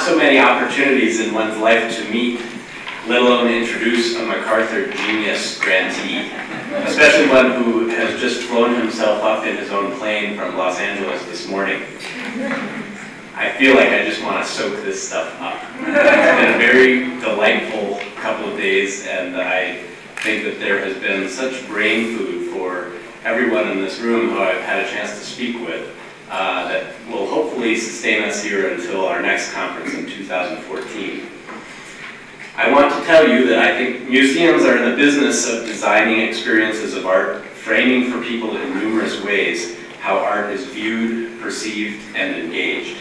so many opportunities in one's life to meet, let alone introduce a MacArthur Genius grantee, especially one who has just flown himself up in his own plane from Los Angeles this morning. I feel like I just want to soak this stuff up. It's been a very delightful couple of days, and I think that there has been such brain food for everyone in this room who I've had a chance to speak with that will hopefully sustain us here until our next conference in 2014. I want to tell you that I think museums are in the business of designing experiences of art, framing for people in numerous ways how art is viewed, perceived, and engaged.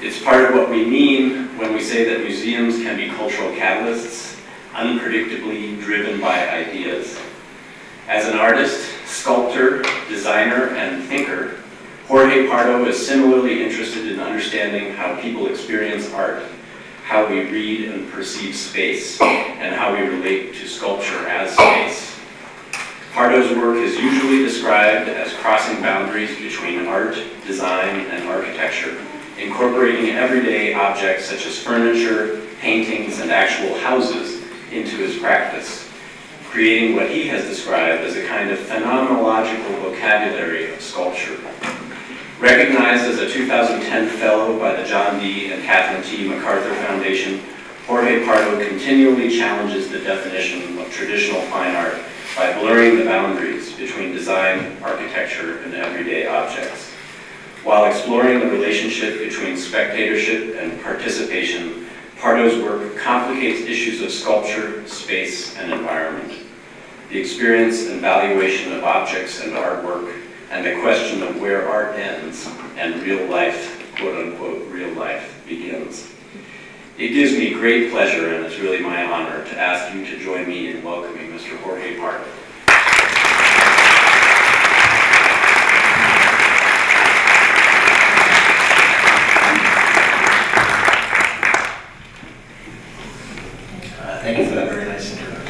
It's part of what we mean when we say that museums can be cultural catalysts, unpredictably driven by ideas. As an artist, sculptor, designer, and thinker, Jorge Pardo is similarly interested in understanding how people experience art, how we read and perceive space, and how we relate to sculpture as space. Pardo's work is usually described as crossing boundaries between art, design, and architecture, incorporating everyday objects such as furniture, paintings, and actual houses into his practice, creating what he has described as a kind of phenomenological vocabulary of sculpture. Recognized as a 2010 Fellow by the John D. and Catherine T. MacArthur Foundation, Jorge Pardo continually challenges the definition of traditional fine art by blurring the boundaries between design, architecture, and everyday objects. While exploring the relationship between spectatorship and participation, Pardo's work complicates issues of sculpture, space, and environment, the experience and valuation of objects and artwork, and the question of where art ends and real life, quote-unquote, real life begins. It gives me great pleasure, and it's really my honor, to ask you to join me in welcoming Mr. Jorge Pardo. Thank you for that very nice introduction.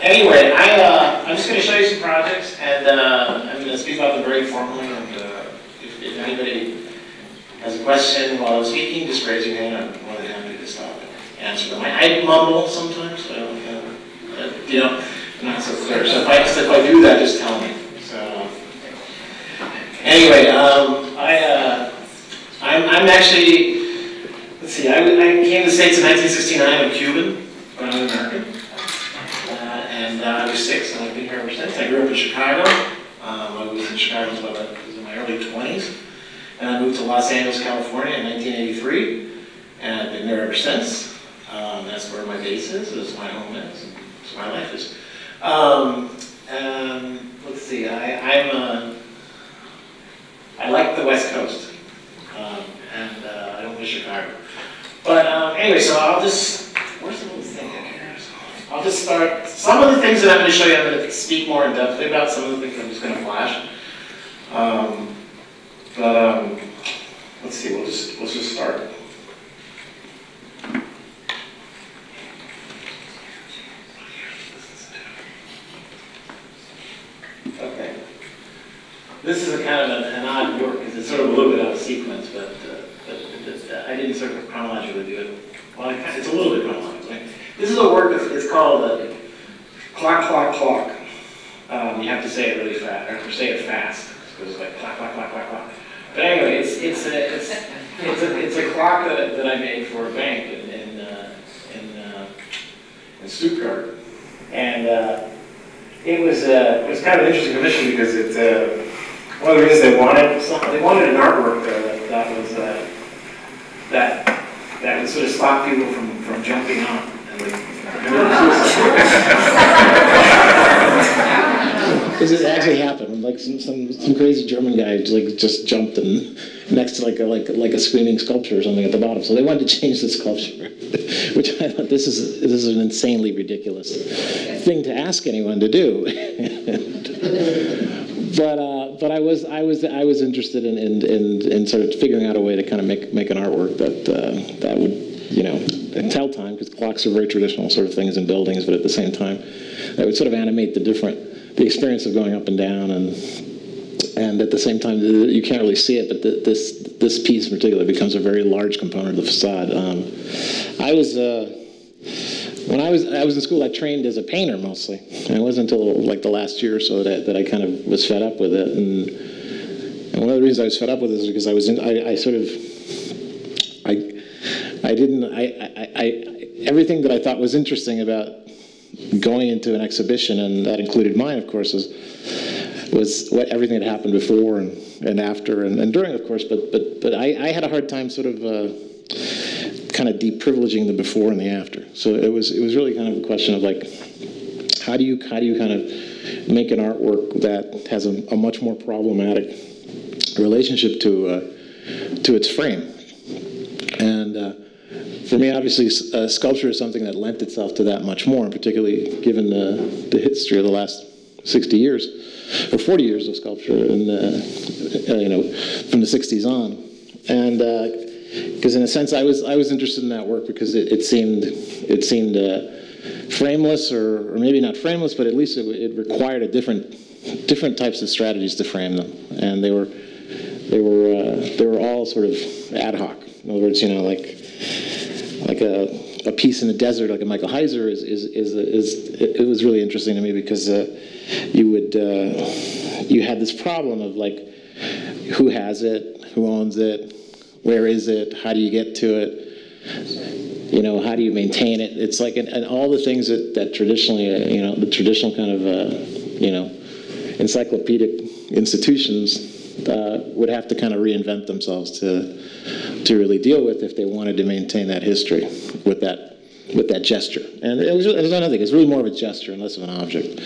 Anyway, I'm just going to show you some projects, and I'm going to speak about them very formally. And if anybody has a question while I'm speaking, just raise your hand. I'm more than happy to stop and answer them. I mumble sometimes, so I'm not so clear. So if I do that, just tell me. So anyway, I'm actually, let's see. I came to the States in 1969. I'm Cuban. I'm American, and I was 6, and I've been here ever since. I grew up in Chicago. I was in Chicago until I was in my early 20s, and I moved to Los Angeles, California in 1983, and I've been there ever since. That's where my base is, that's where my home is, and that's where my life is. Let's see, I like the West Coast, and I don't miss Chicago. But anyway, so I'll just, where's the little thing here? I'll just start. Some of the things that I'm going to show you, I'm going to speak more in depth about. Some of the things I'm just going to flash. Let's see. Let's just start. Okay. This is a kind of an odd work because it's sort of a little bit out of sequence, but I didn't sort of chronologically do it. Well, it's a little bit chronological. This is a work it's called Clock, Clock, Clock. You have to say it really fast, or say it fast, because it's like clock, clock, clock, clock, clock. But anyway, it's a clock that I made for a bank in Stuttgart, and it was kind of an interesting commission because one of the reasons they wanted an artwork there that would sort of stop people from jumping on. Because it actually happened. Like some crazy German guy just jumped and next to like a screaming sculpture or something at the bottom. So they wanted to change the sculpture, which I thought this is an insanely ridiculous thing to ask anyone to do. But I was interested in sort of figuring out a way to kind of make an artwork that would tell time, because clocks are very traditional sort of things in buildings, but at the same time that would sort of animate the experience of going up and down and And at the same time, you can't really see it, but this piece in particular becomes a very large component of the facade. When I was in school, I trained as a painter mostly. And it wasn't until like the last year or so that I kind of was fed up with it. And one of the reasons I was fed up with it is because everything that I thought was interesting about going into an exhibition, and that included mine, of course, was everything that happened before and after and during, of course. But I had a hard time sort of kind of deprivileging the before and the after. So it was really kind of a question of like, how do you kind of make an artwork that has a much more problematic relationship to its frame. And for me, obviously, sculpture is something that lent itself to that much more, particularly given the history of the last 60 years, or 40 years of sculpture, and from the 60s on. And because in a sense, I was interested in that work because it seemed frameless, or maybe not frameless, but at least it required different types of strategies to frame them, and they were all sort of ad hoc. In other words, like a piece in the desert, like a Michael Heiser, it was really interesting to me because you had this problem of like, who has it, who owns it, where is it, how do you get to it, how do you maintain it? It's like, and all the things that traditionally, the traditional kind of, encyclopedic institutions would have to kind of reinvent themselves to really deal with if they wanted to maintain that history with that gesture. And it was another thing. It's really more of a gesture and less of an object.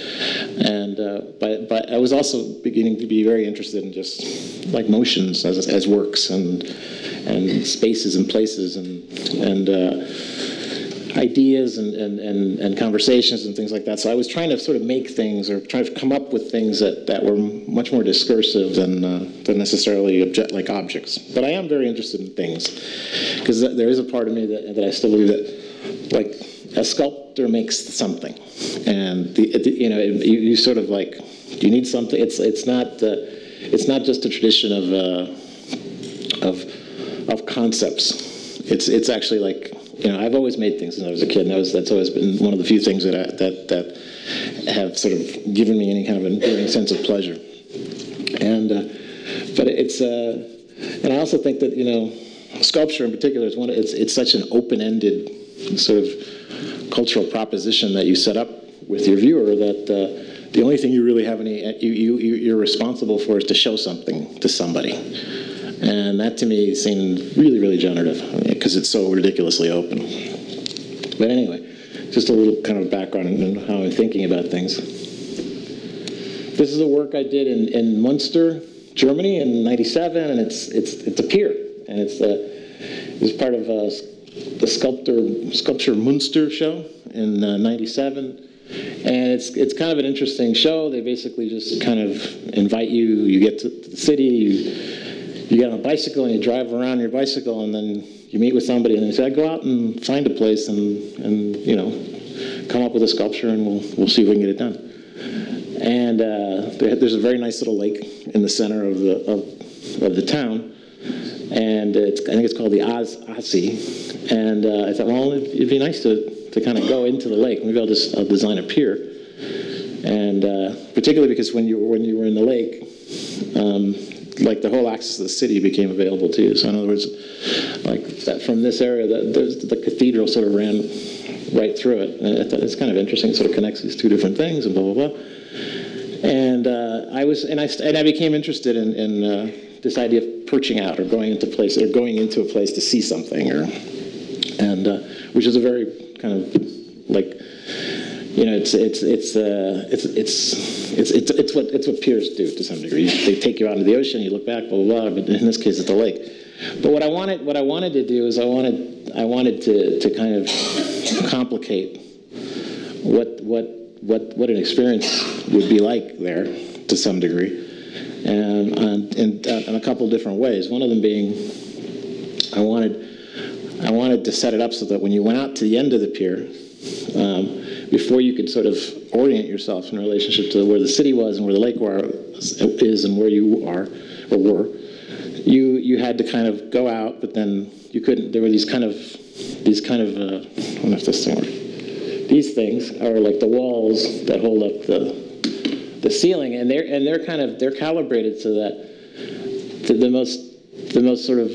And but I was also beginning to be very interested in just like motions as works and spaces and places and ideas and conversations and things like that. So I was trying to sort of make things, or try to come up with things that were much more discursive than necessarily like objects. But I am very interested in things, because there is a part of me that I still believe that, like, a sculptor makes something, and you sort of like, you need something. It's not just a tradition of concepts. It's actually like, I've always made things since I was a kid, and that's always been one of the few things that have sort of given me any kind of enduring sense of pleasure. And but it's and I also think that sculpture in particular is it's such an open-ended sort of cultural proposition that you set up with your viewer that the only thing you really have you're responsible for is to show something to somebody. And that to me seemed really, really generative, because it's so ridiculously open. But anyway, just a little kind of background on how I'm thinking about things. This is a work I did in Münster, Germany in '97, and it's a pier, and it's part of the Skulptur Münster show in '97. And it's kind of an interesting show. They basically just kind of invite you. You get to the city. You get on a bicycle and you drive around your bicycle, and then you meet with somebody and they say, go out and find a place and come up with a sculpture, and we'll see if we can get it done. And there's a very nice little lake in the center of the town, and I think it's called the Asi. And I thought, well, it'd be nice to kind of go into the lake. Maybe I'll design a pier. And particularly because when you were in the lake, like the whole axis of the city became available to you. So in other words, like that from this area, the cathedral sort of ran right through it. And I thought it's kind of interesting. It sort of connects these two different things and blah, blah, blah. And I became interested in this idea of perching out, or going into a place to see something, which is a very kind of like, it's what piers do to some degree. They take you out into the ocean, you look back, blah, blah, blah, but in this case it's the lake. But what I wanted to do is I wanted to kind of complicate what an experience would be like there to some degree, and in a couple different ways. One of them being, I wanted to set it up so that when you went out to the end of the pier, before you could sort of orient yourself in relationship to where the city was and where the lake is and where you are or were, you had to kind of go out, but then you couldn't. There were these kind of I don't know if this thing works. These things are like the walls that hold up the ceiling, and they're calibrated so that the most sort of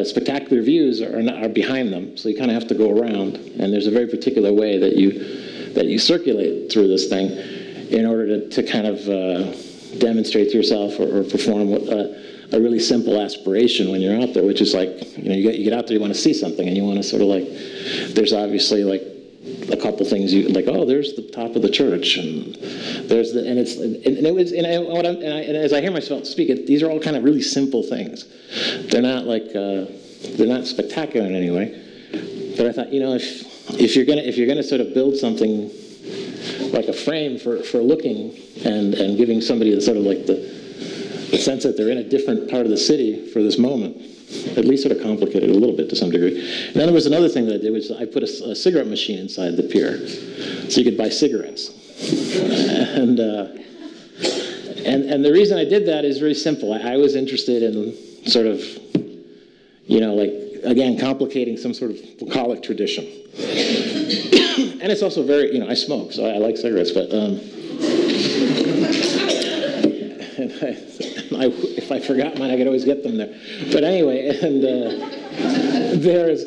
spectacular views are behind them. So you kind of have to go around, and there's a very particular way that you circulate through this thing in order to kind of demonstrate to yourself or perform a really simple aspiration when you're out there, which is like, you get out there, you want to see something, and you want to sort of like, there's obviously like a couple things you like. Oh, there's the top of the church, and there's the and as I hear myself speak, these are all kind of really simple things. They're not like they're not spectacular in any way. But I thought, if you're gonna sort of build something like a frame for looking and giving somebody the sort of like the sense that they're in a different part of the city for this moment, at least sort of complicated a little bit to some degree. And then there was another thing that I did, which I put a cigarette machine inside the pier, so you could buy cigarettes. And the reason I did that is very simple. I was interested in sort of, like, again, complicating some sort of bucolic tradition. And it's also very, I smoke, so I like cigarettes, but if I forgot mine, I could always get them there. But anyway, and there's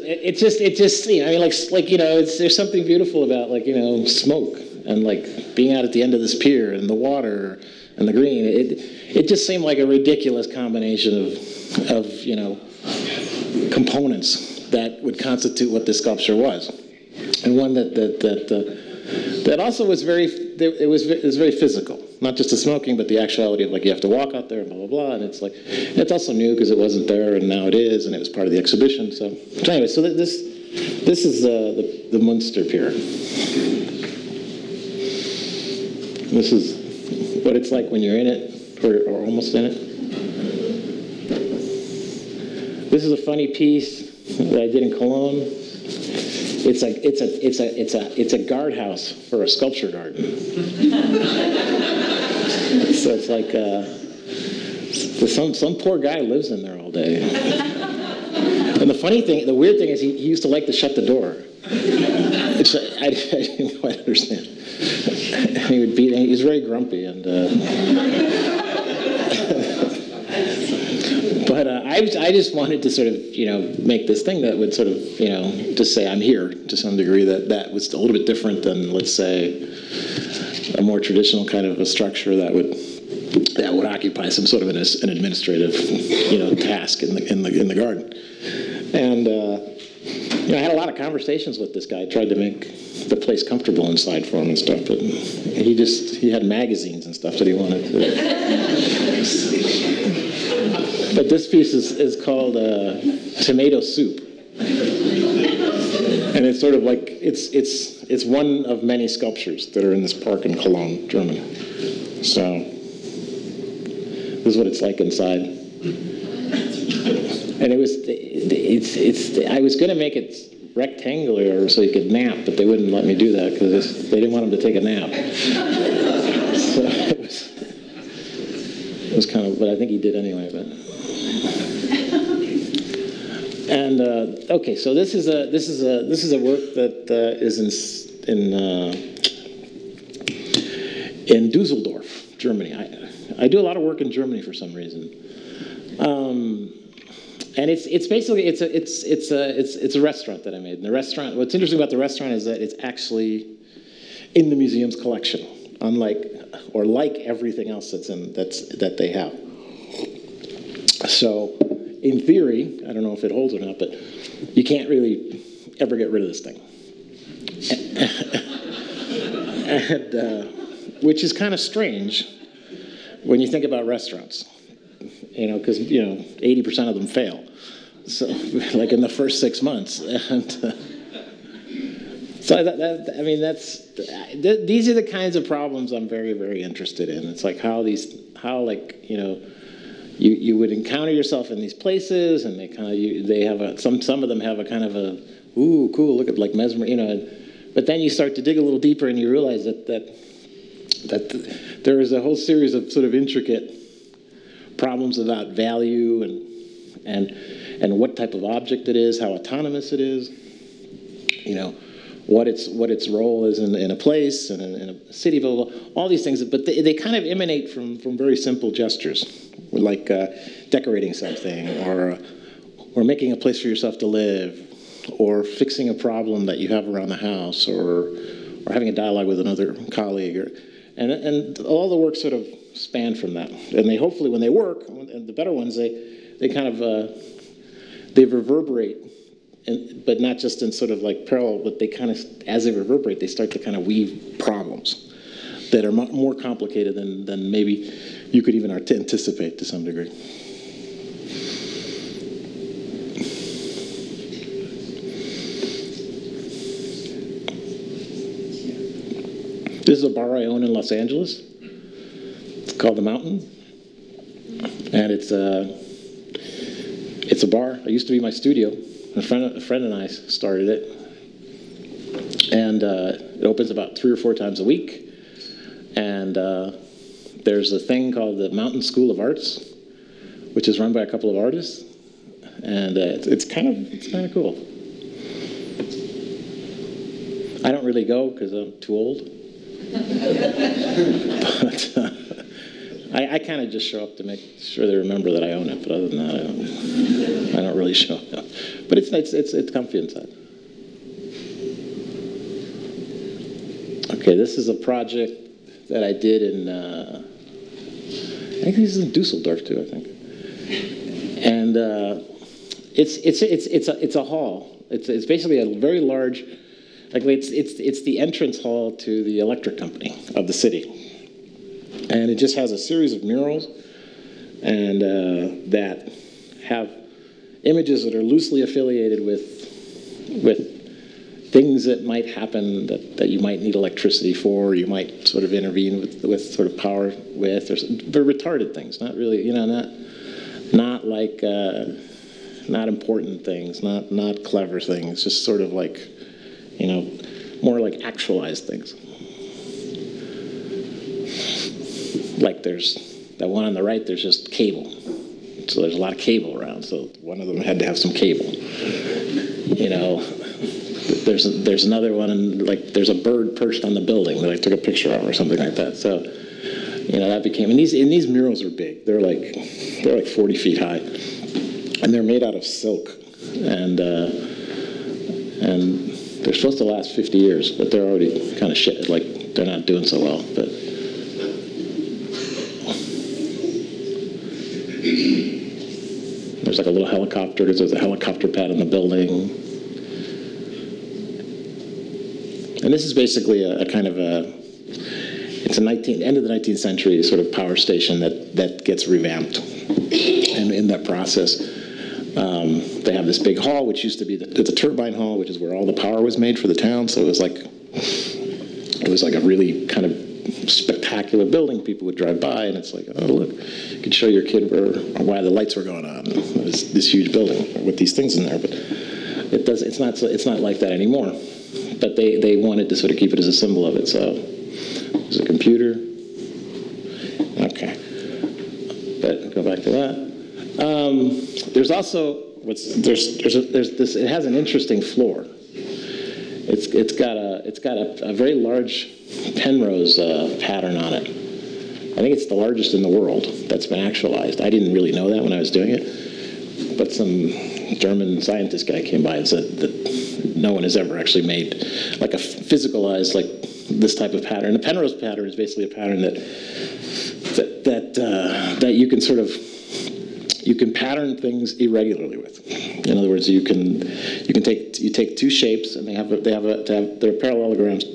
something beautiful about, like, smoke and like being out at the end of this pier and the water and the green. It just seemed like a ridiculous combination of components that would constitute what this sculpture was, and one that also was very physical. Not just the smoking, but the actuality of, like, you have to walk out there and blah, blah, blah. And it's like, it's also new because it wasn't there and now it is, and it was part of the exhibition. So anyway, so this is the Münster Pier. This is what it's like when you're in it, or almost in it. This is a funny piece that I did in Cologne. It's a guardhouse for a sculpture garden. So it's like some poor guy lives in there all day. And the weird thing is he used to like to shut the door. I didn't quite understand. He would beat. He was very grumpy, and but I just wanted to sort of make this thing that would sort of just say I'm here to some degree. That was a little bit different than, let's say, a more traditional kind of a structure that would occupy some sort of an administrative task in the garden. And I had a lot of conversations with this guy. I tried to make the place comfortable inside for him and stuff, but he had magazines and stuff that he wanted to. But this piece is called Tomato Soup. And it's sort of like, it's one of many sculptures that are in this park in Cologne, Germany. So this is what it's like inside. And I was going to make it rectangular so you could nap, but they wouldn't let me do that because they didn't want him to take a nap. So it was kind of, but I think he did anyway. But. And okay, so this is a work that is in Dusseldorf, Germany. I do a lot of work in Germany for some reason, and it's basically it's a restaurant that I made. And the restaurant, what's interesting about the restaurant is that it's actually in the museum's collection, like everything else that they have. So, in theory, I don't know if it holds or not, but you can't really ever get rid of this thing. And, which is kind of strange when you think about restaurants, because 80% of them fail. So, like in the first 6 months, and so these are the kinds of problems I'm very, very interested in. It's like you would encounter yourself in these places, and they have some of them have a kind of a ooh cool look at like mesmer, But then you start to dig a little deeper and you realize that there is a whole series of sort of intricate problems about value and what type of object it is, how autonomous it is, you know, what its role is in a place and in a city, blah, blah, blah, all these things. But they kind of emanate from very simple gestures, like decorating something, or making a place for yourself to live, or fixing a problem that you have around the house, or having a dialogue with another colleague, and all the work sort of span from that. And they hopefully, when they work, and the better ones, they kind of they reverberate, but not just in sort of like parallel, but they kind of, as they reverberate, they start to kind of weave problems that are more complicated than maybe you could even anticipate to some degree. This is a bar I own in Los Angeles. It's called The Mountain, and it's a bar. It used to be my studio. A friend and I started it, and it opens about 3 or 4 times a week. And there's a thing called the Mountain School of Arts, which is run by a couple of artists, and it's kind of cool. I don't really go because I'm too old, but I kind of just show up to make sure they remember that I own it. But other than that, I don't really show up. But it's comfy inside. Okay, this is a project that I did in I think this is in Dusseldorf too. I think, and it's a hall. It's basically a very large, like it's the entrance hall to the electric company of the city. And it just has a series of murals and that have images that are loosely affiliated with things that might happen that you might need electricity for, or you might sort of intervene with sort of power with, or very retarded things, not really, you know, not like, not important things, not clever things, just sort of like, you know, more like actualized things. Like there's that one on the right, there's just cable. So there's a lot of cable around, so one of them had to have some cable. You know, there's another one, and like there's a bird perched on the building that I took a picture of or something like that. So, you know, that became, and these murals are big. They're like 40 feet high, and they're made out of silk, and they're supposed to last 50 years, but they're already kind of shit. Like they're not doing so well, but. There's like a little helicopter, because there's a helicopter pad in the building. And this is basically a kind of it's a end of the 19th century sort of power station that gets revamped. And in that process, they have this big hall, which used to be the turbine hall, which is where all the power was made for the town. So it was like a really kind of spectacular building. People would drive by, and it's like, oh look, you could show your kid why the lights were going on. This huge building with these things in there, but it's not like that anymore. But they wanted to sort of keep it as a symbol of it. So there's a computer. Okay, but go back to that. There's also there's it has an interesting floor. It's got a very large Penrose pattern on it. I think it's the largest in the world that's been actualized. I didn't really know that when I was doing it, but some German scientist guy came by and said that no one has ever actually made like a physicalized like this type of pattern. The Penrose pattern is basically a pattern that you can sort of pattern things irregularly with. In other words, you take two shapes, and they're parallelograms.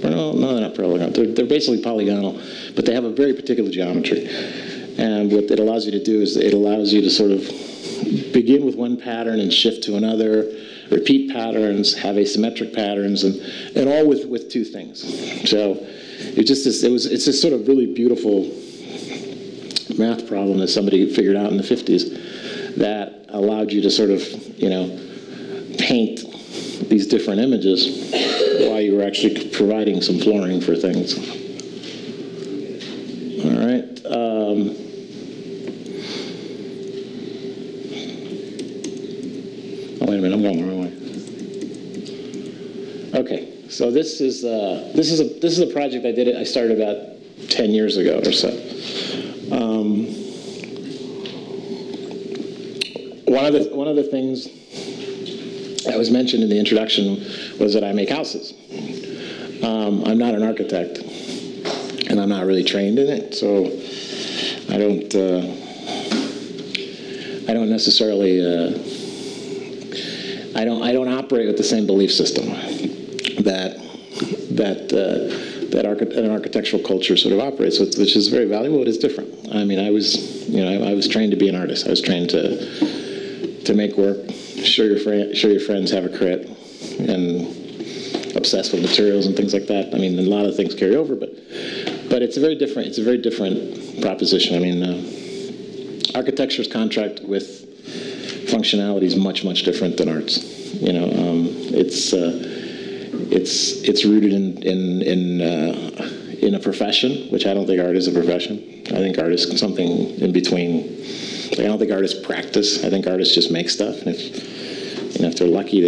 No, they're not parallelogram. They're basically polygonal, but they have a very particular geometry. And what it allows you to do is it allows you to sort of begin with one pattern and shift to another, repeat patterns, have asymmetric patterns, and all with two things. So it's this sort of really beautiful math problem that somebody figured out in the 50s that allowed you to sort of, you know, paint these different images while you were actually providing some flooring for things. All right. Oh, wait a minute, I'm going the wrong way. Okay, so this is a project I started about 10 years ago or so. One of the things that was mentioned in the introduction was that I make houses. I'm not an architect, and I'm not really trained in it, so I don't necessarily I don't operate with the same belief system that an architectural culture sort of operates with, which is very valuable. It is different. I mean, I was trained to be an artist. I was trained to make work, show your friends, have a crit, and obsess with materials and things like that. I mean, a lot of things carry over, but it's a very different proposition. I mean, architecture's contract with functionality is much different than arts. You know, it's rooted in a profession, which I don't think art is a profession. I think art is something in between. Like, I don't think artists practice. I think artists just make stuff, and if they're lucky,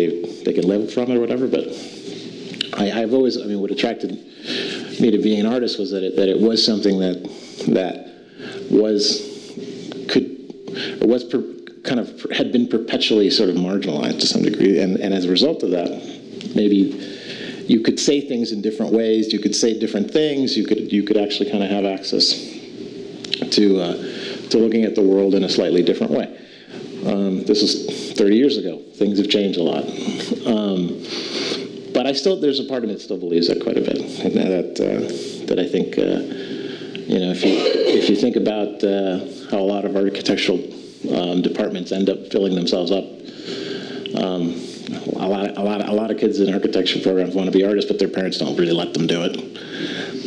they can live from it or whatever. But I've always, I mean, what attracted me to being an artist was that it was something that had been perpetually sort of marginalized to some degree, and as a result of that, maybe you could say things in different ways, you could say different things, you could actually kind of have access to looking at the world in a slightly different way. This was 30 years ago. Things have changed a lot. But there's a part of me that still believes that quite a bit. And that I think, if you think about how a lot of architectural departments end up filling themselves up, a lot of kids in architecture programs want to be artists, but their parents don't really let them do it.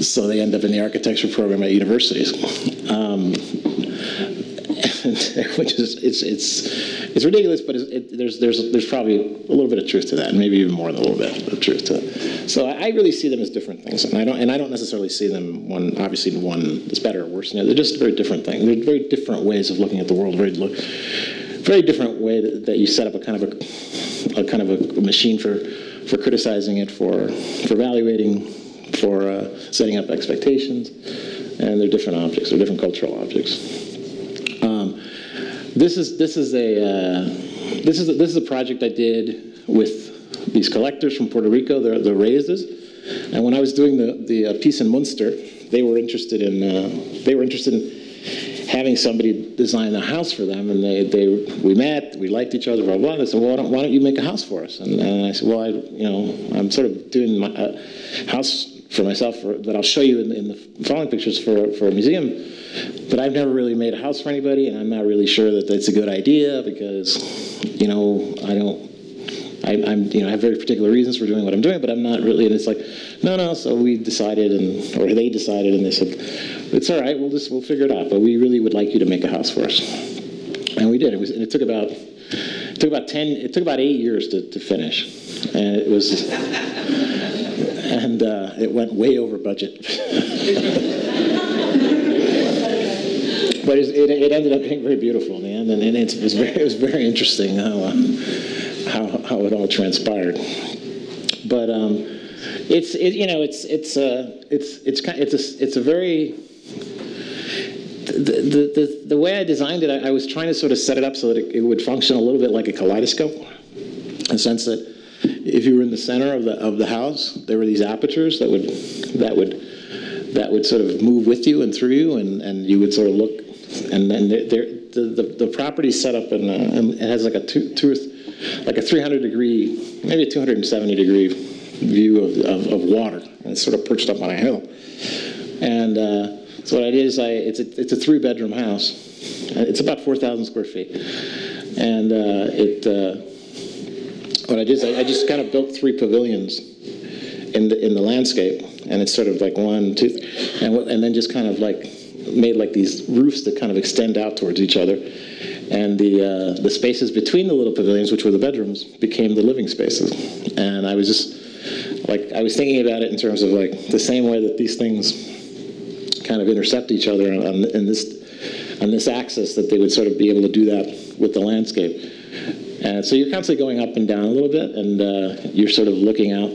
So they end up in the architecture program at universities. Which is it's ridiculous, but there's probably a little bit of truth to that, and maybe even more than a little bit of truth to it. So I really see them as different things, and I don't necessarily see them one is better or worse. They're just very different things. They're very different ways of looking at the world. Very different way that you set up a kind of a machine for criticizing it, for evaluating, for setting up expectations, and they're different objects. They're different cultural objects. This is a project I did with these collectors from Puerto Rico, the Reyes, and when I was doing the piece in Münster, they were interested in having somebody design a house for them, and we met, we liked each other, blah blah. They said, well, why don't you make a house for us? And I said, well, I'm sort of doing my house for myself that I'll show you in the following pictures for a museum. But I've never really made a house for anybody, and I'm not really sure that that's a good idea because, I have very particular reasons for doing what I'm doing, but I'm not really. And it's like, no. So we decided, or they decided, and they said, it's all right. We'll figure it out. But we really would like you to make a house for us, and we did. It took about 8 years to finish, and it was, and it went way over budget. But it ended up being very beautiful in the end, and it was very interesting how it all transpired. But it's a very the way I designed it. I was trying to sort of set it up so that it would function a little bit like a kaleidoscope, in the sense that if you were in the center of the house, there were these apertures that would sort of move with you and through you, and you would sort of look. And then the property's set up and it has like a 300-degree, maybe a 270-degree view of water, and it's sort of perched up on a hill. And so what I did is it's a 3-bedroom house. It's about 4,000 square feet, and what I did is I just kind of built 3 pavilions in the landscape, and it's sort of like 1, 2, and then just kind of like made like these roofs that kind of extend out towards each other, and the spaces between the little pavilions, which were the bedrooms, became the living spaces. And I was just like, I was thinking about it in terms of like the same way that these things kind of intercept each other on this axis, that they would sort of be able to do that with the landscape. And so you're constantly going up and down a little bit, and you're sort of looking out.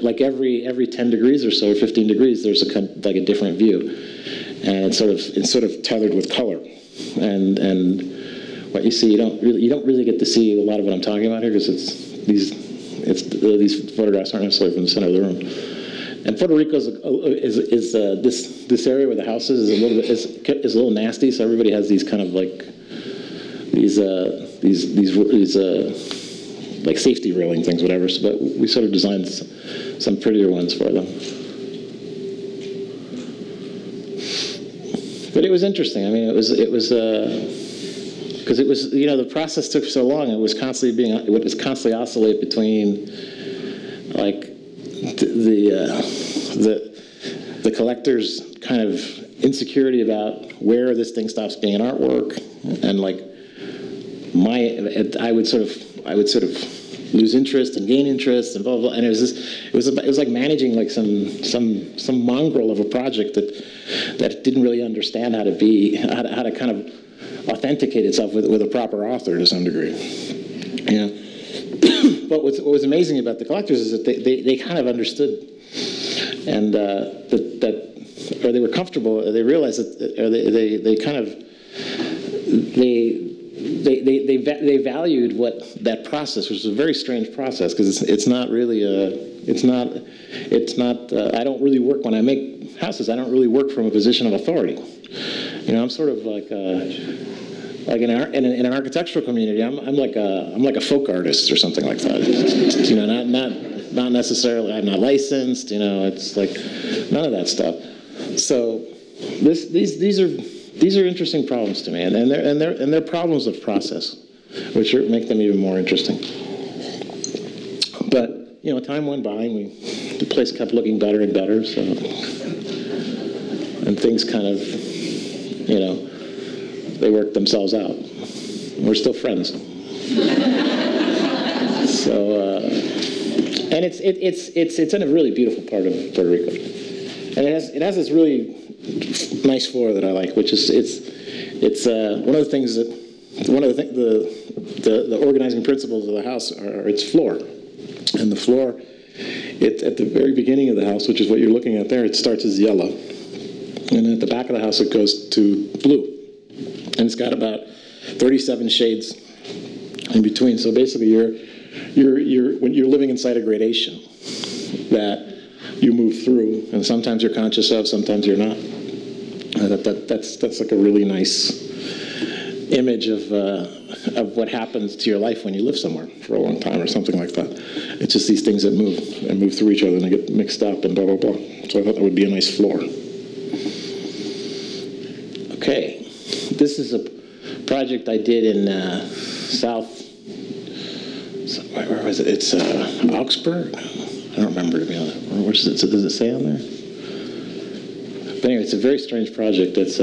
Like every 10 degrees or so, or 15 degrees, there's like a different view, and it's sort of tethered with color. And what you see, you don't really get to see a lot of what I'm talking about here, because these photographs aren't necessarily from the center of the room. And Puerto Rico is this area where the houses is a little nasty, so everybody has these kind of like these like safety railing things, whatever. So, but we sort of designed some prettier ones for them. But it was interesting. I mean, it was because it was, you know, the process took so long. It was constantly oscillate between like the collector's kind of insecurity about where this thing stops being an artwork, and like I would sort of lose interest and gain interest and blah blah blah. And it was like managing like some mongrel of a project that didn't really understand how to kind of authenticate itself with a proper author to some degree. You know? But what was amazing about the collectors is that they kind of understood, and or they were comfortable. They realized that, or they kind of they valued what that process, which was a very strange process, because it's not really I don't really work when I make houses. I don't really work from a position of authority. You know, I'm sort of like in an architectural community, I'm like a folk artist or something like that. You know, not necessarily. I'm not licensed. You know, it's like none of that stuff. So these are interesting problems to me, and they're problems of process, which make them even more interesting. But you know, time went by, and the place kept looking better and better. So, and things kind of, you know, they worked themselves out. We're still friends. So, and it's in a really beautiful part of Puerto Rico, and it has this really nice floor that I like, which is it's one of the things that the organizing principles of the house are its floor, and the floor at the very beginning of the house, which is what you're looking at there, it starts as yellow, and at the back of the house it goes to blue, and it's got about 37 shades in between. So basically, when you're living inside a gradation that you move through, and sometimes you're conscious of, sometimes you're not. That's like a really nice image of what happens to your life when you live somewhere for a long time or something like that. It's just these things that move through each other, and they get mixed up and blah blah blah. So I thought that would be a nice floor. Okay, this is a project I did in where was it? It's Augsburg? I don't remember, to be honest. Where does it say on there? But anyway, it's a very strange project. It's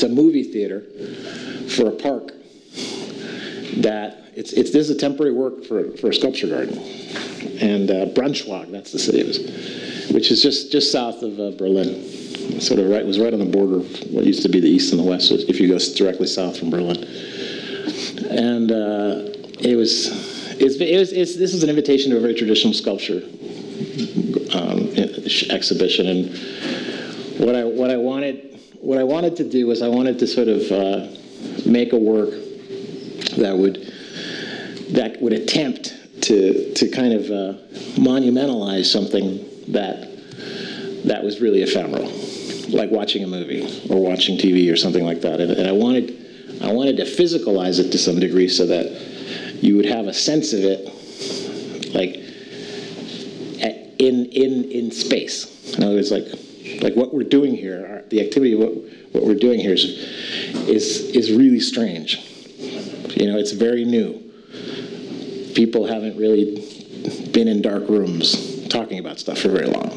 a movie theater for a park that this is a temporary work for a sculpture garden. And Braunschweig, that's the city it was, which is just south of Berlin. Sort of was right on the border of what used to be the east and the west, so if you go directly south from Berlin. And this is an invitation to a very traditional sculpture exhibition, and what I wanted to do was I wanted to sort of make a work that would attempt to kind of monumentalize something that was really ephemeral, like watching a movie or watching TV or something like that, and I wanted to physicalize it to some degree so that you would have a sense of it, like in space. In other words, like what we're doing here, the activity of what we're doing here is really strange. You know, it's very new. People haven't really been in dark rooms talking about stuff for very long.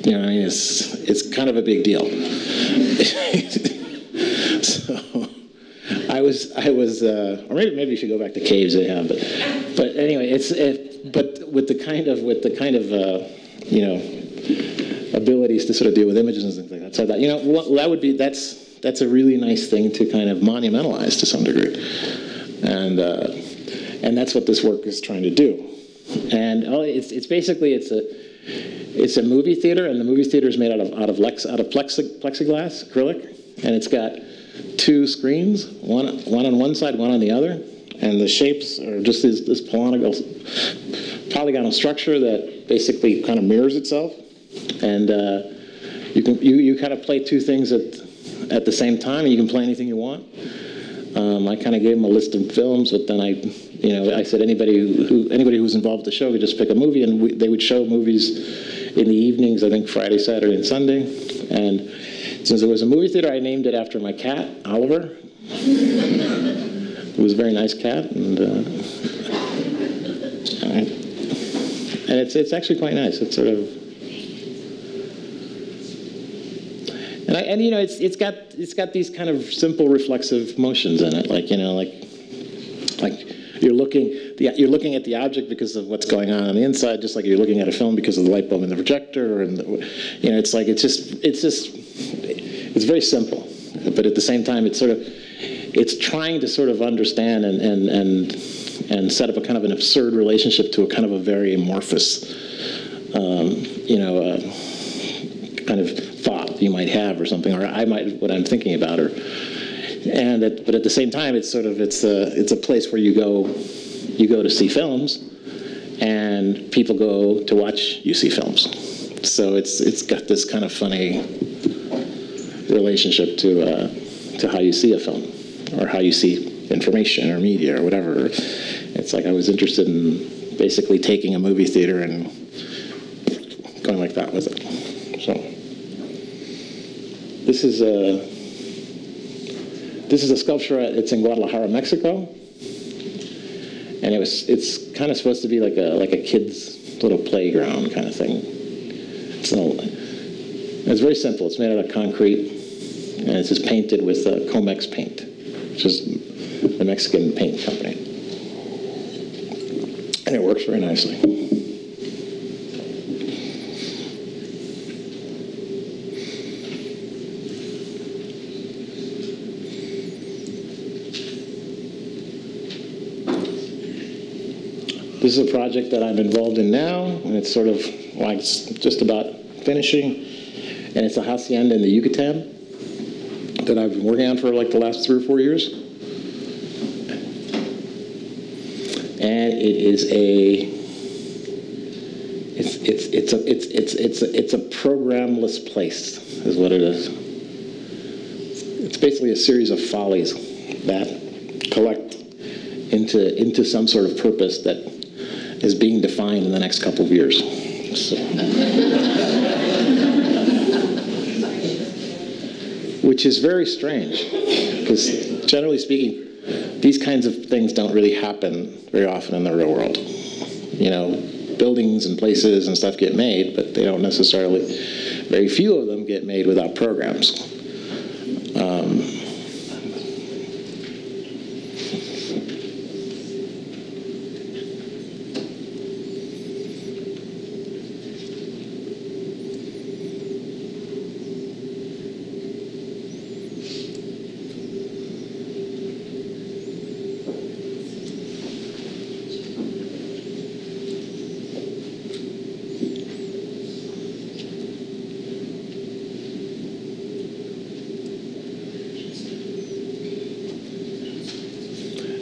You know, I mean, it's kind of a big deal. So I was, or maybe you should go back to caves they have, but anyway, but with the kind of you know, abilities to sort of deal with images and things like that. So that, you know, that would be, that's a really nice thing to kind of monumentalize to some degree, and that's what this work is trying to do. And it's basically it's a movie theater, and the movie theater is made out of plexiglass, acrylic, and it's got two screens, one on one side, one on the other, and the shapes are just this polygonal structure that basically kind of mirrors itself, and you kind of play two things at the same time, and you can play anything you want. I kind of gave them a list of films, but then I said anybody who's involved with the show could just pick a movie, and they would show movies in the evenings, I think Friday, Saturday, and Sunday. And since it was a movie theater, I named it after my cat, Oliver. It was a very nice cat, and it's actually quite nice. It's sort of, and you know, it's got these kind of simple reflexive motions in it, like, you know, like you're looking at the object because of what's going on the inside, just like you're looking at a film because of the light bulb in the projector, and you know, it's very simple, but at the same time, it's trying to sort of understand and set up a kind of an absurd relationship to a kind of a very amorphous, you know, kind of thought you might have or something, or what I'm thinking about, but at the same time, it's a place where you go to see films, and people go to watch you see films. So it's got this kind of funny relationship to how you see a film, or how you see information or media or whatever. It's like I was interested in basically taking a movie theater and going like that with it. So this is a sculpture. It's in Guadalajara, Mexico, and it's kind of supposed to be like a kid's little playground kind of thing. It's very simple. It's made out of concrete, and it's just painted with Comex paint, which is the Mexican paint company, and it works very nicely. This is a project that I'm involved in now, and it's sort of, well, it's just about finishing, and it's a hacienda in the Yucatan that I've been working on for like the last 3 or 4 years. And it is it's a programless place, is what it is. It's basically a series of follies that collect into some sort of purpose that is being defined in the next couple of years. So. Which is very strange, because generally speaking, these kinds of things don't really happen very often in the real world. You know, buildings and places and stuff get made, but they don't necessarily, very few of them get made without programs.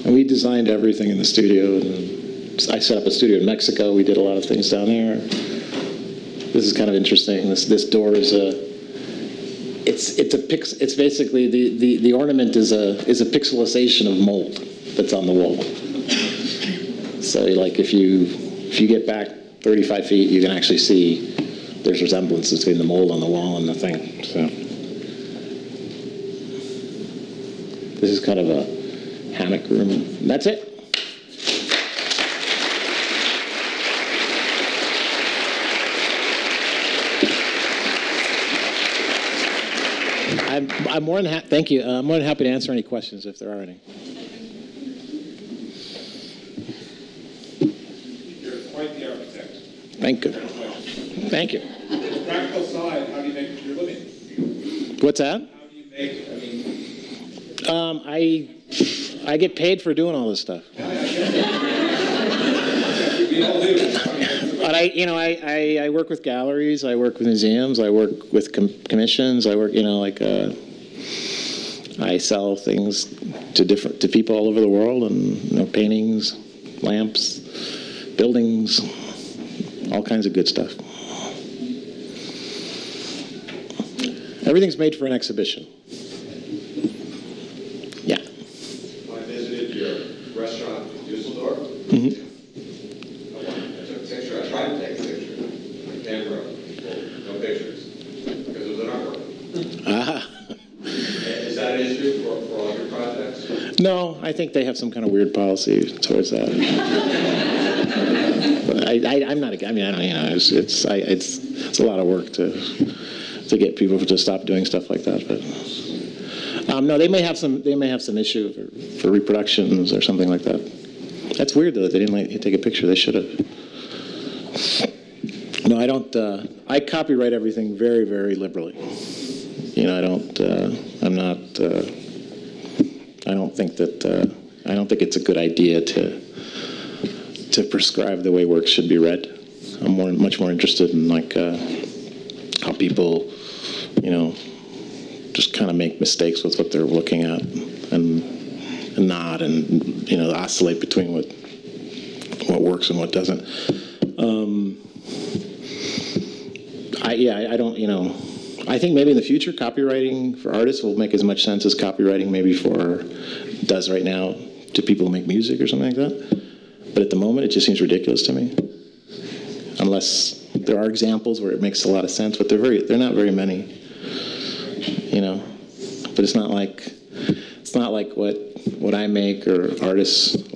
And we designed everything in the studio, and I set up a studio in Mexico. We did a lot of things down there. This is kind of interesting. This door is it's basically the ornament is a pixelization of mold that's on the wall. So like if you get back 35 feet, you can actually see there's resemblance between the mold on the wall and the thing. So this is kind of a hammock room. And that's it. I'm more than thank you. I'm more than happy to answer any questions if there are any. Thank you. Thank you. Practical side, how do you make your living? What's that? How do you make, I get paid for doing all this stuff. we all do. But I work with galleries, I work with museums, I work with commissions, I work, I sell things to people all over the world, and paintings, lamps, buildings, all kinds of good stuff. Everything's made for an exhibition. Yeah. I visited your restaurant in Dusseldorf. Mm-hmm. I took a picture. I tried to take a picture. My camera, no pictures, because it was an artwork. Ah. Is that an issue for all your projects? No, I think they have some kind of weird policy towards that. But I'm not. I mean, I don't. It's a lot of work to get people to stop doing stuff like that. But no, they may have some issue for reproductions or something like that. That's weird though that they didn't let you take a picture. They should have. No, I don't. I copyright everything very, very liberally. I don't. I'm not. I don't think it's a good idea to prescribe the way works should be read. I'm much more interested in how people, just kind of make mistakes with what they're looking at and not, and oscillate between what works and what doesn't. I don't. I think maybe in the future, copywriting for artists will make as much sense as copywriting maybe does right now to people who make music or something like that. But at the moment, it just seems ridiculous to me. Unless there are examples where it makes a lot of sense, but they're not very many. But it's not like what I make or a lot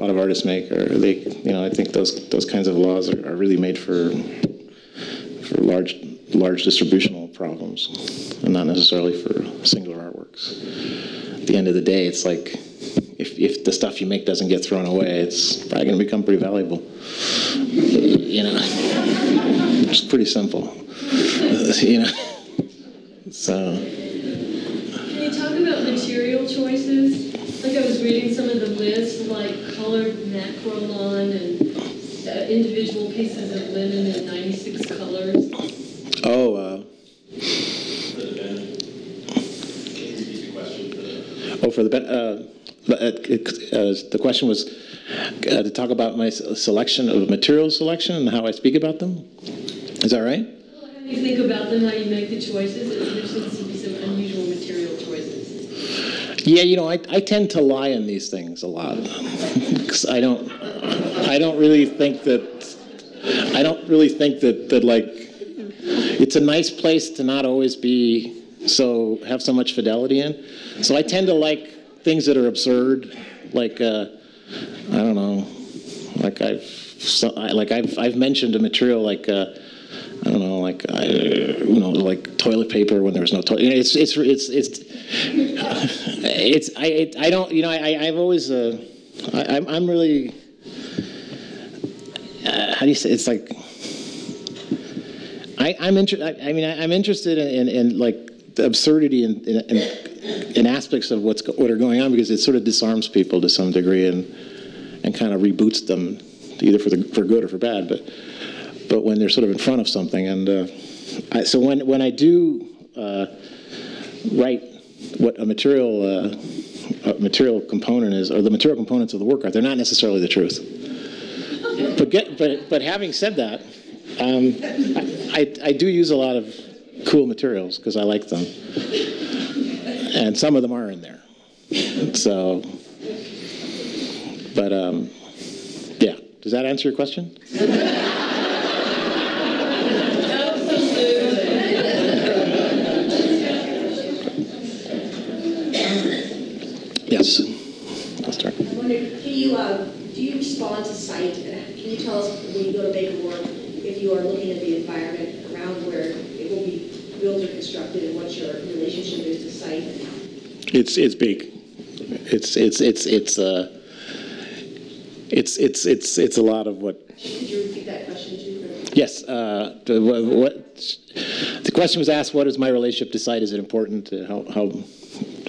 of artists make, or they. I think those kinds of laws are really made for large distributional problems, and not necessarily for singular artworks. At the end of the day, it's like if the stuff you make doesn't get thrown away, it's probably going to become pretty valuable. It's pretty simple. So. Can you talk about material choices? Like I was reading some of the lists, like colored macrolon and individual pieces of linen in 96 colors. Oh, for the the question was to talk about my selection of material selection and how I speak about them. Is that right? Well, how do you think about them? How you make the choices? There seems to be some unusual material choices. Yeah, I tend to lie in these things a lot because I don't really think that like it's a nice place to not always have so much fidelity in. So I tend to like things that are absurd, like I don't know, like I've mentioned a material like I don't know, like like toilet paper when there was no toilet. I've always I'm really how do you say, it's like I'm interested in like the absurdity in aspects of what are going on, because it sort of disarms people to some degree and kind of reboots them either for good or for bad. But when they're sort of in front of something, and so when I do write what a material component is, or the material components of the work are, they're not necessarily the truth. But having said that, I do use a lot of cool materials because I like them, and some of them are in there. So, but yeah, does that answer your question? Yes, I'll start. I wonder, do you respond to sight? Can you tell us when you go to make a work, if you are looking at the environment around where it will be built or constructed, and what your relationship is to sight? It's big. It's a lot of what. Could you repeat that question too? Yes, the question was asked, what is my relationship to site? Is it important?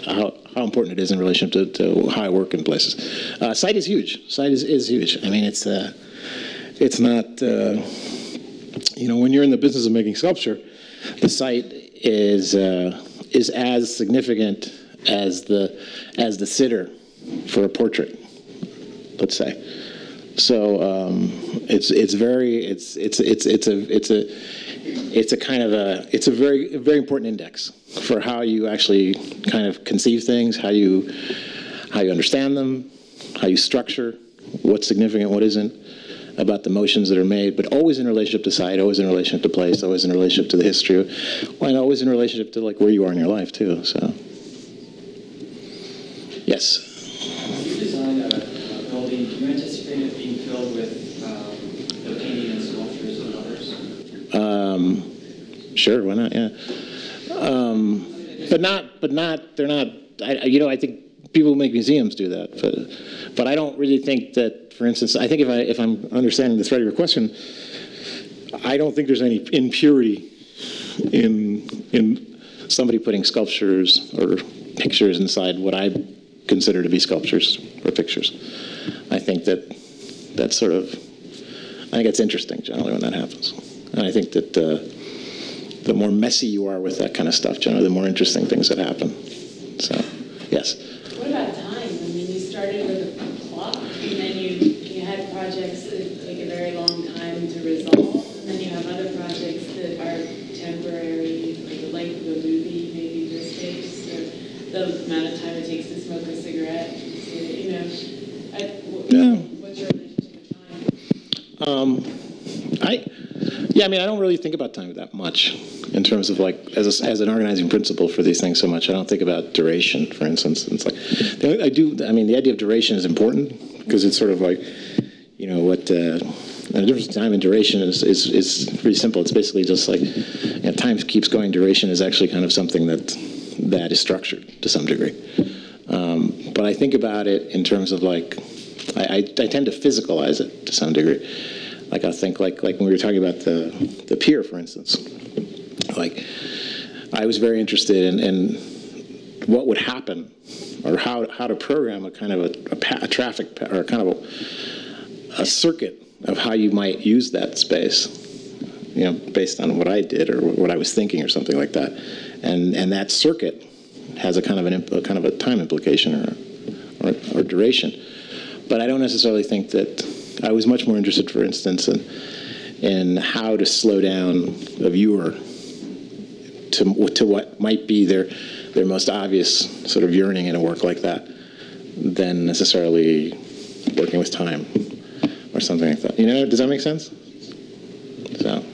How important it is in relationship to how I work in places. Site is huge. Site is huge. I mean, it's not, when you're in the business of making sculpture, the site is as significant as the sitter for a portrait, let's say. So it's a very important index for how you actually kind of conceive things, how you understand them, how you structure what's significant, what isn't, about the motions that are made, but always in relationship to site, always in relationship to place, always in relationship to the history, and always in relationship to like where you are in your life too. So, yes. You design a building. Do you anticipate it being filled with the painting and sculptures of others? Sure, why not? Yeah. But they're not. I think people who make museums do that, but I don't really think that. For instance, I think if I'm understanding the thread of your question, I don't think there's any impurity in somebody putting sculptures or pictures inside what I consider to be sculptures or pictures. I think that's sort of. I think it's interesting generally when that happens, and I think that the more messy you are with that kind of stuff, generally, the more interesting things that happen. So, yes. What about time? I mean, you started with a clock, and then you had projects that take a very long time to resolve, and then you have other projects that are temporary, like the length of a movie, maybe in this case, or the amount of time it takes to smoke a cigarette. What's your relationship with time? I don't really think about time that much in terms of like as an organizing principle for these things so much. I don't think about duration, for instance. It's like the idea of duration is important because it's sort of like, the difference between time and duration is pretty simple. It's basically just like time keeps going. Duration is actually kind of something that is structured to some degree. But I think about it in terms of like I tend to physicalize it to some degree. Like I think like when we were talking about the pier, for instance, like I was very interested in what would happen or how to program a kind of a traffic or kind of a circuit of how you might use that space, based on what I did or what I was thinking or something like that, and that circuit has a kind of a time implication or duration, but I don't necessarily think that. I was much more interested, for instance, in how to slow down a viewer to what might be their most obvious sort of yearning in a work like that than necessarily working with time or something like that. Does that make sense? So.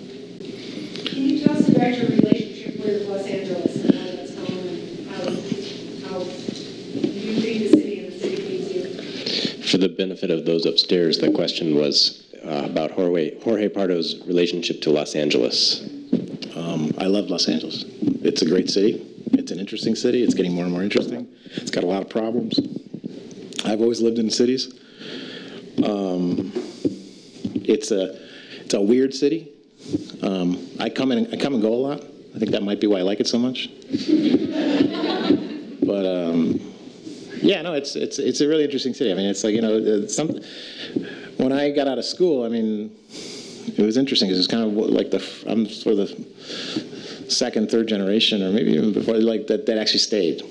Can you tell us about your relationship with Los Angeles and how that's gone and how you treat the city and the city treats you? For the benefit of those upstairs, the question was about Jorge Pardo's relationship to Los Angeles. I love Los Angeles. It's a great city. It's an interesting city. It's getting more and more interesting. It's got a lot of problems. I've always lived in cities. It's a weird city. I come and go a lot. I think that might be why I like it so much. But it's a really interesting city. I mean, it's like when I got out of school, I mean, it was interesting because it's kind of like I'm sort of the second, third generation, or maybe even before, like that actually stayed.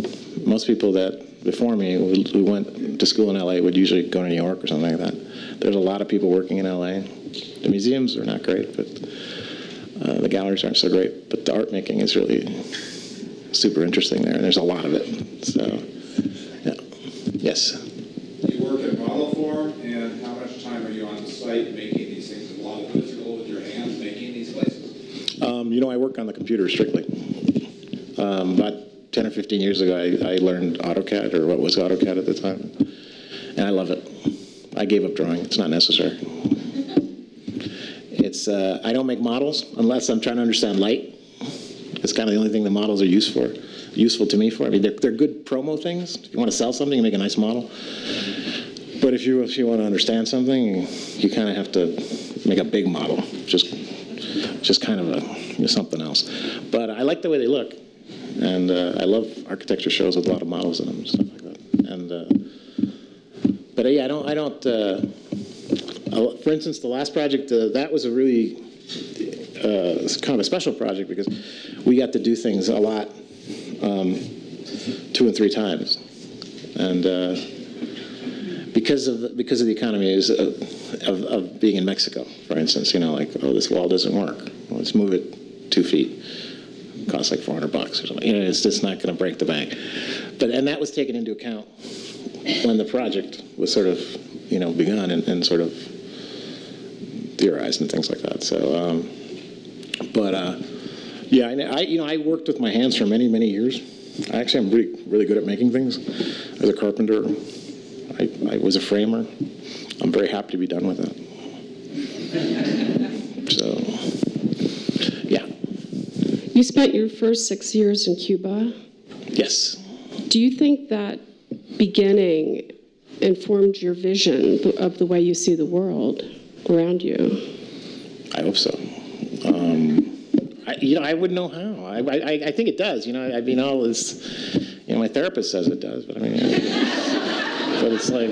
Most people that before me who went to school in LA would usually go to New York or something like that. There's a lot of people working in LA. The museums are not great, but the galleries aren't so great. But the art making is really super interesting there, and there's a lot of it. So, yeah. Yes. You work in model form, and how much time are you on the site making these things? A lot of physical with your hands making these places? I work on the computer strictly. About 10 or 15 years ago, I learned AutoCAD, or what was AutoCAD at the time, and I love it. I gave up drawing. It's not necessary. I don't make models unless I'm trying to understand light. It's kind of the only thing the models are useful to me for. I mean, they're good promo things. If you want to sell something, you make a nice model. But if you want to understand something, you kind of have to make a big model, just just kind of something else. But I like the way they look, and I love architecture shows with a lot of models in them and stuff like that. And but yeah, I don't. For instance, the last project, that was a really kind of a special project because we got to do things a lot 2 and 3 times, and because of the economies of being in Mexico, for instance, like, oh, this wall doesn't work. Well, let's move it 2 feet. It costs like $400 or something. It's just not going to break the bank. And that was taken into account when the project was sort of begun and sort of theorized and things like that. So, yeah, I worked with my hands for many, many years. I actually am really good at making things. As a carpenter, I was a framer. I'm very happy to be done with that. So, yeah. You spent your first 6 years in Cuba. Yes. Do you think that beginning informed your vision of the way you see the world around you? I hope so. I wouldn't know how. I think it does. I mean, all this. My therapist says it does, but I mean, but it's like,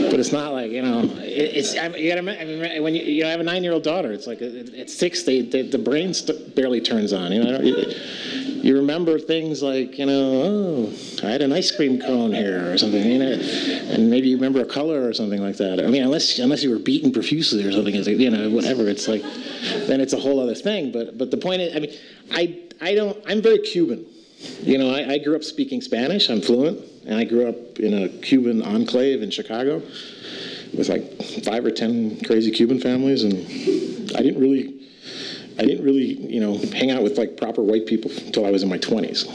but it's not like It's you gotta when you have a 9-year-old daughter. It's like at 6, the brain barely turns on. You remember things like, oh, I had an ice cream cone here or something, and maybe you remember a color or something like that. I mean, unless you were beaten profusely or something, whatever. It's like, then it's a whole other thing. But the point is, I mean, I'm very Cuban. I grew up speaking Spanish. I'm fluent, and I grew up in a Cuban enclave in Chicago with like 5 or 10 crazy Cuban families, and I didn't really, hang out with like proper white people until I was in my 20s.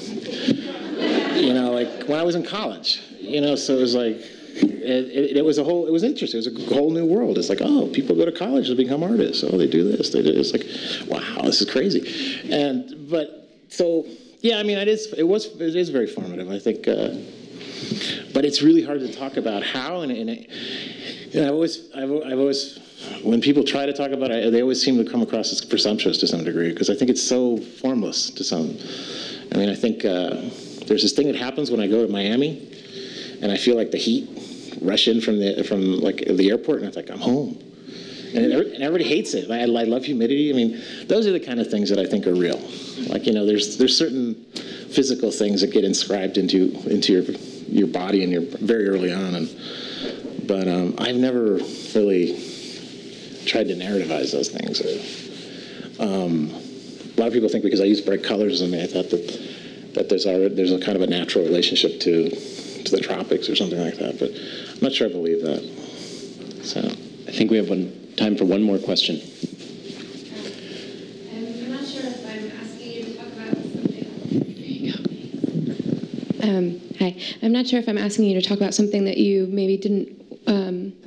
Like when I was in college. So it was like, it was interesting. It was a whole new world. It's like, oh, people go to college to become artists. Oh, they do this. They do. It's like, wow, this is crazy. Yeah, I mean, it is very formative, I think. But it's really hard to talk about how, and I've always, when people try to talk about it, they always seem to come across as presumptuous to some degree, because I think it's so formless to some. I mean, I think there's this thing that happens when I go to Miami, and I feel like the heat rush in from the airport, and I think I'm home. And everybody hates it. I love humidity. I mean, those are the kind of things that I think are real. Like, there's certain physical things that get inscribed into your body and very early on. But I've never really tried to narrativize those things. A lot of people think because I use bright colors, I thought that there's a kind of a natural relationship to the tropics or something like that. But I'm not sure I believe that. So I think we have time for one more question. I'm not sure if I'm asking you to talk about something. There you go. Hi. I'm not sure if I'm asking you to talk about something that you maybe didn't,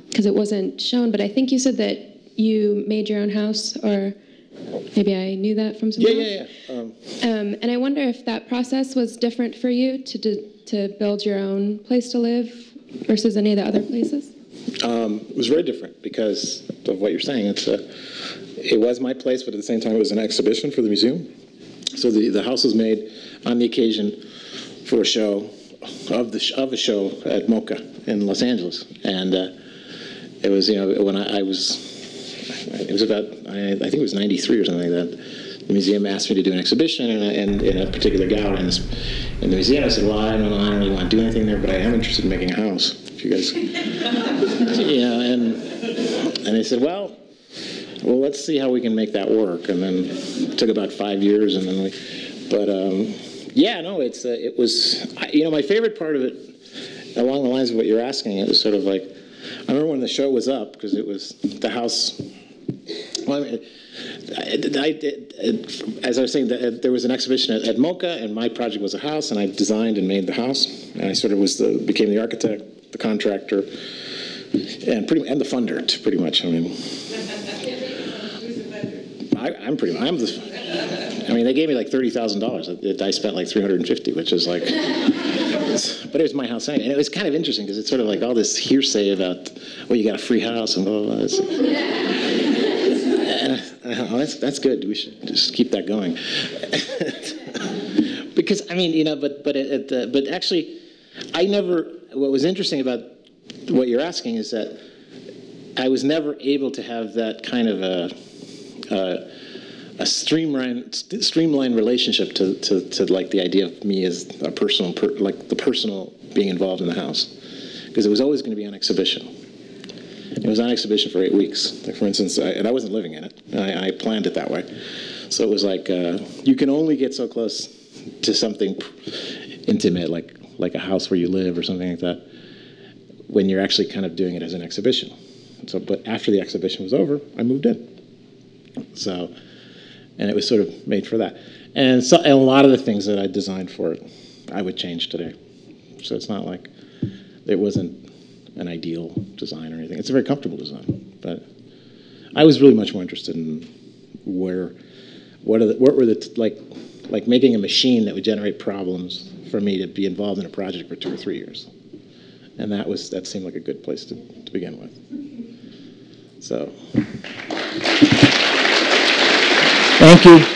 because it wasn't shown, but I think you said that you made your own house, or maybe I knew that from somewhere else. Yeah. And I wonder if that process was different for you to build your own place to live versus any of the other places? It was very different because of what you're saying. It was my place, but at the same time, it was an exhibition for the museum. So the house was made on the occasion for a show of a show at MoCA in Los Angeles, and it was when I think it was '93 or something like that. The museum asked me to do an exhibition in a particular gallery in the museum. I said, well, I don't really want to do anything there, but I am interested in making a house. If you guys, and they said, well, let's see how we can make that work. And then it took about 5 years, and then it was, my favorite part of it, along the lines of what you're asking, it was sort of like, I remember when the show was up, because it was the house. Well, as I was saying, there was an exhibition at MoCA, and my project was a house, and I designed and made the house, and I sort of became the architect, the contractor, and the funder, pretty much. I mean, they gave me like $30,000. I spent like $350, which is like, but it was my house anyway. And it was kind of interesting because it's sort of like all this hearsay about, well, you got a free house and blah, blah, blah. That's good. We should just keep that going. Because I mean, you know, but actually, I never. What was interesting about what you're asking is that I was never able to have that kind of a streamlined relationship to like the idea of me as a personal, like the personal being involved in the house, because it was always going to be on exhibition. It was on exhibition for 8 weeks. Like for instance, and I wasn't living in it. I planned it that way. So it was like you can only get so close to something intimate, like a house where you live or something like that, when you're actually kind of doing it as an exhibition. So, but after the exhibition was over, I moved in. So, and it was sort of made for that. And so, and a lot of the things that I designed for it, I would change today. So it's not like it wasn't an ideal design or anything. It's a very comfortable design, but I was really much more interested in what were the making a machine that would generate problems for me to be involved in a project for 2 or 3 years, and that seemed like a good place to begin with. So, thank you.